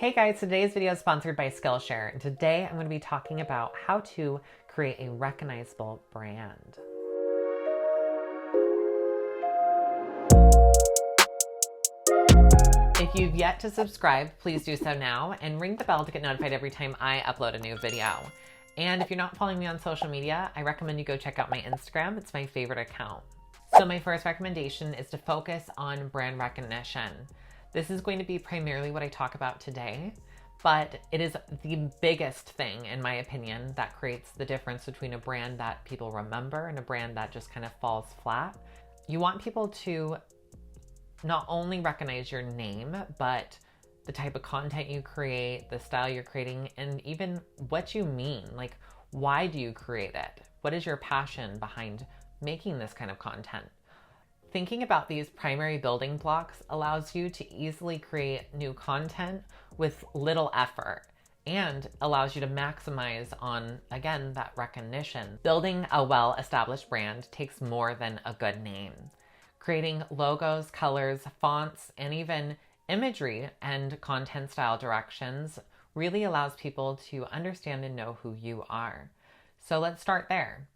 Hey guys, today's video is sponsored by Skillshare, and today I'm going to be talking about how to create a recognizable brand. If you've yet to subscribe, please do so now and ring the bell to get notified every time I upload a new video. And if you're not following me on social media, I recommend you go check out my Instagram. It's my favorite account. So my first recommendation is to focus on brand recognition. This is going to be primarily what I talk about today, but it is the biggest thing, in my opinion, that creates the difference between a brand that people remember and a brand that just kind of falls flat. You want people to not only recognize your name, but the type of content you create, the style you're creating, and even what you mean. Like, why do you create it? What is your passion behind making this kind of content? Thinking about these primary building blocks allows you to easily create new content with little effort and allows you to maximize on, again, that recognition. Building a well-established brand takes more than a good name. Creating logos, colors, fonts, and even imagery and content style directions really allows people to understand and know who you are. So let's start there.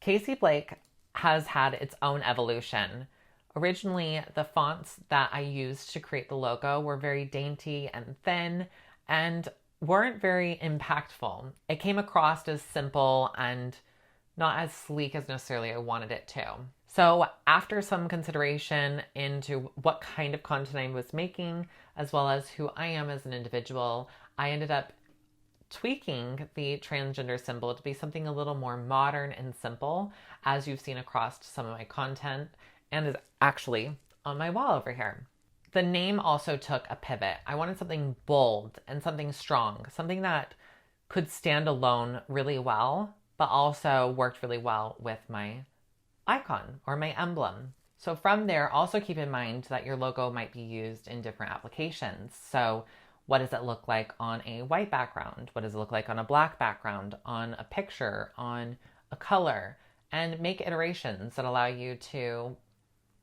Casey Blake has had its own evolution. Originally, the fonts that I used to create the logo were very dainty and thin and weren't very impactful. It came across as simple and not as sleek as necessarily I wanted it to. So after some consideration into what kind of content I was making, as well as who I am as an individual, I ended up tweaking the transgender symbol to be something a little more modern and simple, as you've seen across some of my content and is actually on my wall over here. The name also took a pivot. I wanted something bold and something strong, something that could stand alone really well, but also worked really well with my icon or my emblem. So from there, also keep in mind that your logo might be used in different applications. So what does it look like on a white background? What does it look like on a black background, on a picture, on a color? And make iterations that allow you to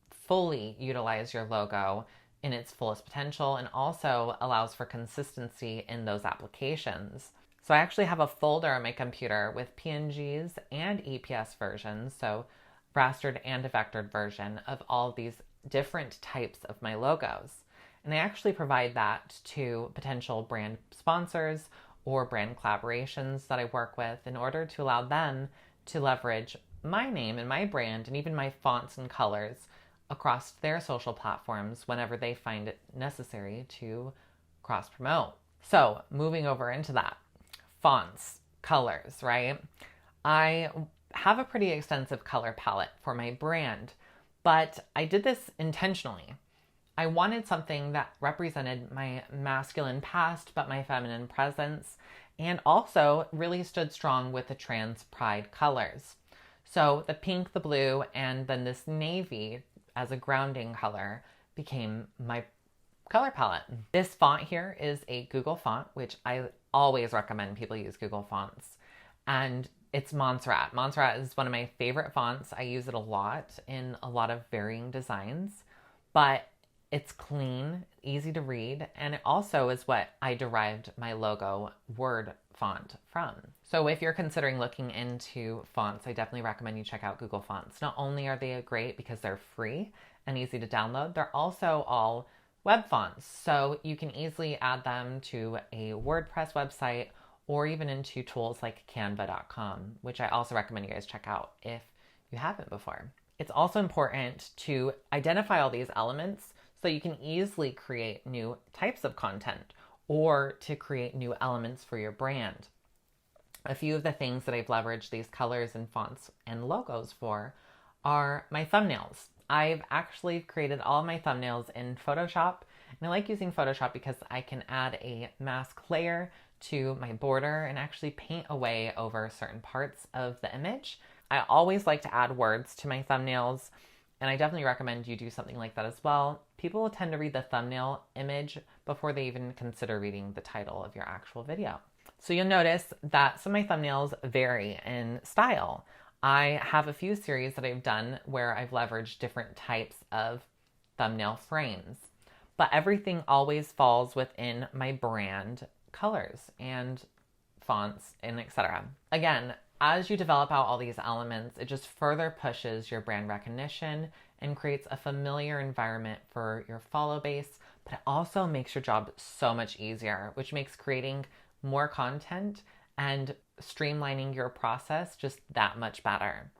fully utilize your logo in its fullest potential and also allows for consistency in those applications. So I actually have a folder on my computer with PNGs and EPS versions, so rastered and a vectored version of all of these different types of my logos. And I actually provide that to potential brand sponsors or brand collaborations that I work with in order to allow them to leverage my name and my brand and even my fonts and colors across their social platforms whenever they find it necessary to cross-promote. So moving over into that, fonts, colors, right? I have a pretty extensive color palette for my brand, but I did this intentionally. I wanted something that represented my masculine past, but my feminine presence, and also really stood strong with the trans pride colors. So the pink, the blue, and then this navy as a grounding color became my color palette. This font here is a Google font, which I always recommend people use Google fonts. And it's Montserrat. Montserrat is one of my favorite fonts. I use it a lot in a lot of varying designs, but it's clean, easy to read, and it also is what I derived my logo word font from. So if you're considering looking into fonts, I definitely recommend you check out Google Fonts. Not only are they great because they're free and easy to download, they're also all web fonts. So you can easily add them to a WordPress website or even into tools like canva.com, which I also recommend you guys check out if you haven't before. It's also important to identify all these elements so you can easily create new types of content or to create new elements for your brand. A few of the things that I've leveraged these colors and fonts and logos for are my thumbnails. I've actually created all of my thumbnails in Photoshop, and I like using Photoshop because I can add a mask layer to my border and actually paint away over certain parts of the image. I always like to add words to my thumbnails, and I definitely recommend you do something like that as well. People will tend to read the thumbnail image before they even consider reading the title of your actual video. So you'll notice that some of my thumbnails vary in style. I have a few series that I've done where I've leveraged different types of thumbnail frames. but everything always falls within my brand colors and fonts and etc. Again, as you develop out all these elements, it just further pushes your brand recognition and creates a familiar environment for your follow base, but it also makes your job so much easier, which makes creating more content and streamlining your process just that much better.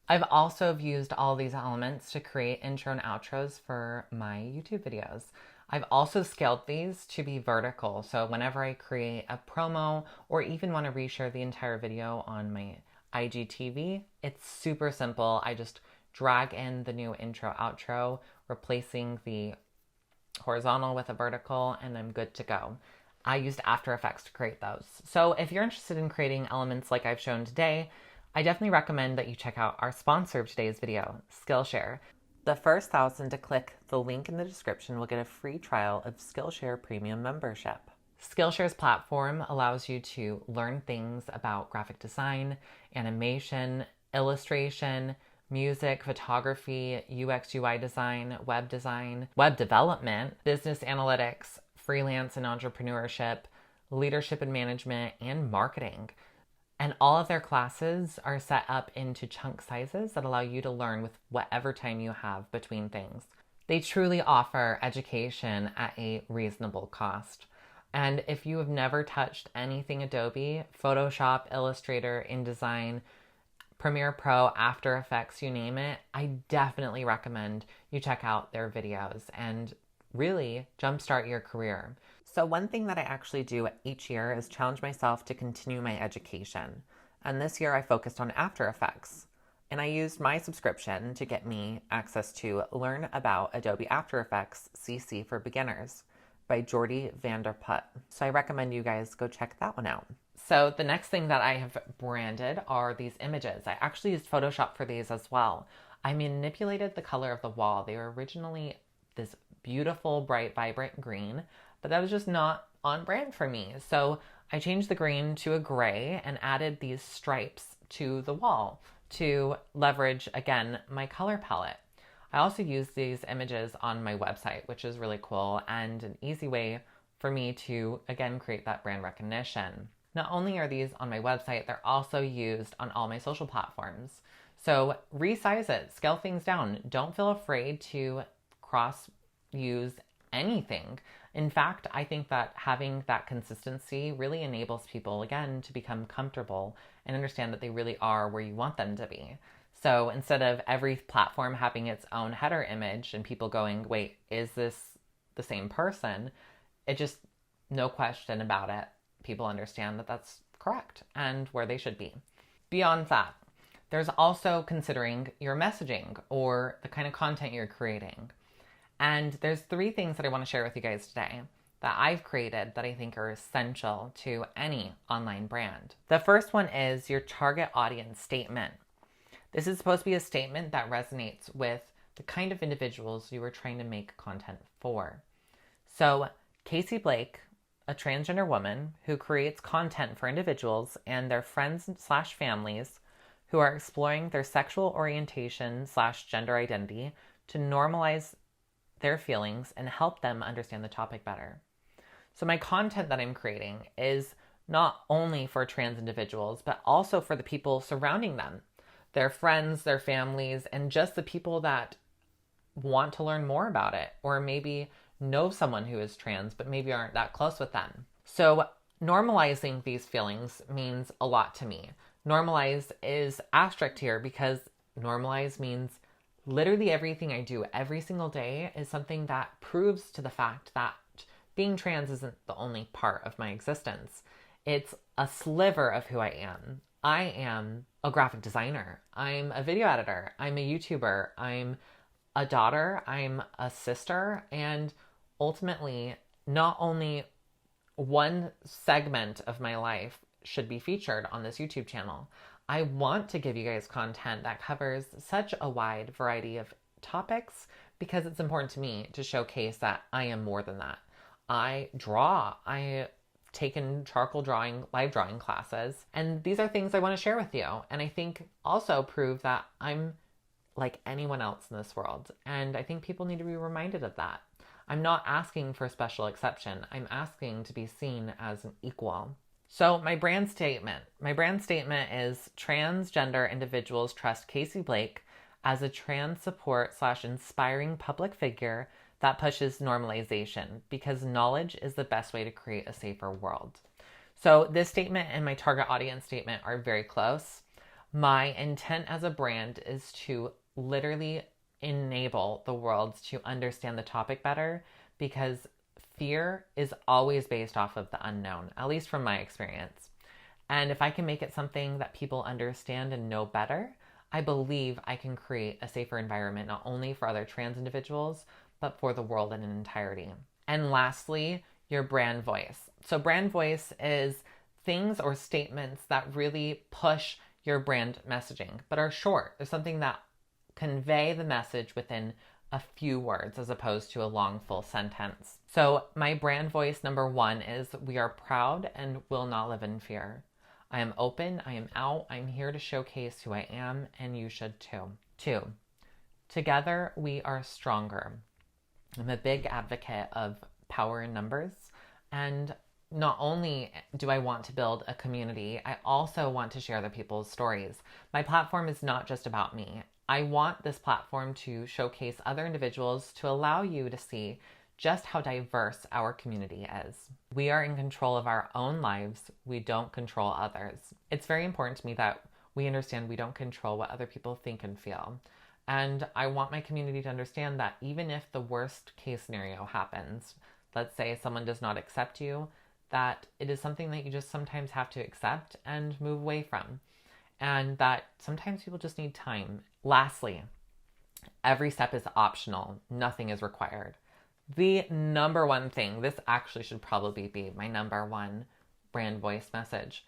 I've also used all these elements to create intro and outros for my YouTube videos. I've also scaled these to be vertical. So whenever I create a promo or even want to reshare the entire video on my IGTV, it's super simple. I just drag in the new intro outro, replacing the horizontal with a vertical, and I'm good to go. I used After Effects to create those. So if you're interested in creating elements like I've shown today, I definitely recommend that you check out our sponsor of today's video, Skillshare. The first 1,000 to click the link in the description will get a free trial of Skillshare Premium membership. Skillshare's platform allows you to learn things about graphic design, animation, illustration, music, photography, UX, UI design, web development, business analytics, freelance and entrepreneurship, leadership and management, and marketing. And all of their classes are set up into chunk sizes that allow you to learn with whatever time you have between things. They truly offer education at a reasonable cost. And if you have never touched anything Adobe, Photoshop, Illustrator, InDesign, Premiere Pro, After Effects, you name it, I definitely recommend you check out their videos and really jumpstart your career. So one thing that I actually do each year is challenge myself to continue my education. And this year I focused on After Effects. And I used my subscription to get me access to Learn About Adobe After Effects CC for Beginners by Jordy Vanderput. So I recommend you guys go check that one out. So the next thing that I have branded are these images. I actually used Photoshop for these as well. I manipulated the color of the wall. They were originally this beautiful, bright, vibrant green, but that was just not on brand for me. So I changed the green to a gray and added these stripes to the wall to leverage, again, my color palette. I also use these images on my website, which is really cool and an easy way for me to, again, create that brand recognition. Not only are these on my website, they're also used on all my social platforms. So resize it, scale things down. Don't feel afraid to cross-use anything. In fact, I think that having that consistency really enables people, again, to become comfortable and understand that they really are where you want them to be. So instead of every platform having its own header image and people going, wait, is this the same person? It just, no question about it. People understand that that's correct and where they should be. Beyond that, there's also considering your messaging or the kind of content you're creating. And there's 3 things that I want to share with you guys today that I've created that I think are essential to any online brand. The first one is your target audience statement. This is supposed to be a statement that resonates with the kind of individuals you are trying to make content for. So Casey Blake, a transgender woman who creates content for individuals and their friends/families who are exploring their sexual orientation/gender identity to normalize their feelings and help them understand the topic better. So my content that I'm creating is not only for trans individuals, but also for the people surrounding them, their friends, their families, and just the people that want to learn more about it, or maybe know someone who is trans, but maybe aren't that close with them. So normalizing these feelings means a lot to me. Normalize is asterisk here because normalize means literally everything I do every single day is something that proves to the fact that being trans isn't the only part of my existence. It's a sliver of who I am. I am a graphic designer. I'm a video editor. I'm a YouTuber. I'm a daughter. I'm a sister. And ultimately, not only one segment of my life should be featured on this YouTube channel. I want to give you guys content that covers such a wide variety of topics because it's important to me to showcase that I am more than that. I draw. I've taken charcoal drawing, live drawing classes, and these are things I want to share with you. And I think also prove that I'm like anyone else in this world. And I think people need to be reminded of that. I'm not asking for special exception. I'm asking to be seen as an equal. So my brand statement is transgender individuals trust Casey Blake as a trans support / inspiring public figure that pushes normalization because knowledge is the best way to create a safer world. So this statement and my target audience statement are very close. My intent as a brand is to literally enable the world to understand the topic better, because fear is always based off of the unknown, at least from my experience. And if I can make it something that people understand and know better, I believe I can create a safer environment, not only for other trans individuals, but for the world in entirety. And lastly, your brand voice. So brand voice is things or statements that really push your brand messaging, but are short. There's something that convey the message within a few words as opposed to a long full sentence. So my brand voice number 1 is we are proud and will not live in fear. I am open, I am out, I'm here to showcase who I am, and you should too. 2, together we are stronger. I'm a big advocate of power in numbers, and not only do I want to build a community, I also want to share other people's stories. My platform is not just about me. I want this platform to showcase other individuals to allow you to see just how diverse our community is. We are in control of our own lives. We don't control others. It's very important to me that we understand we don't control what other people think and feel. And I want my community to understand that even if the worst case scenario happens, let's say someone does not accept you, that it is something that you just sometimes have to accept and move away from. And that sometimes people just need time. Lastly, every step is optional. Nothing is required. The number one thing, this actually should probably be my number 1 brand voice message.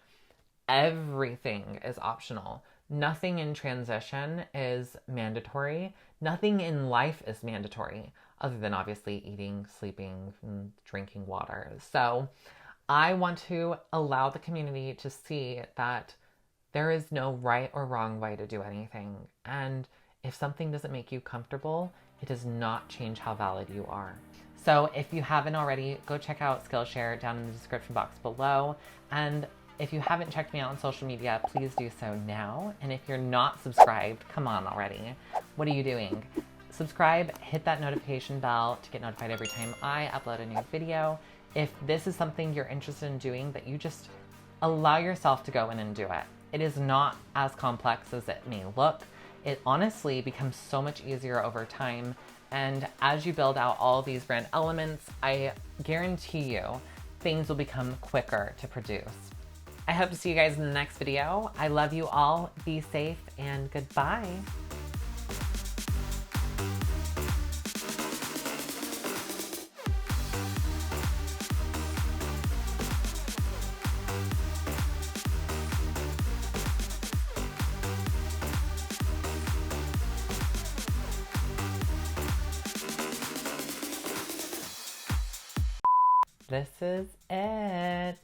Everything is optional. Nothing in transition is mandatory. Nothing in life is mandatory, other than obviously eating, sleeping, and drinking water. So I want to allow the community to see that there is no right or wrong way to do anything. And if something doesn't make you comfortable, it does not change how valid you are. So if you haven't already, go check out Skillshare down in the description box below. And if you haven't checked me out on social media, please do so now. And if you're not subscribed, come on already. What are you doing? Subscribe, hit that notification bell to get notified every time I upload a new video. If this is something you're interested in doing, that you just allow yourself to go in and do it. It is not as complex as it may look. It honestly becomes so much easier over time. And as you build out all these brand elements, I guarantee you things will become quicker to produce. I hope to see you guys in the next video. I love you all. Be safe and goodbye. This is it.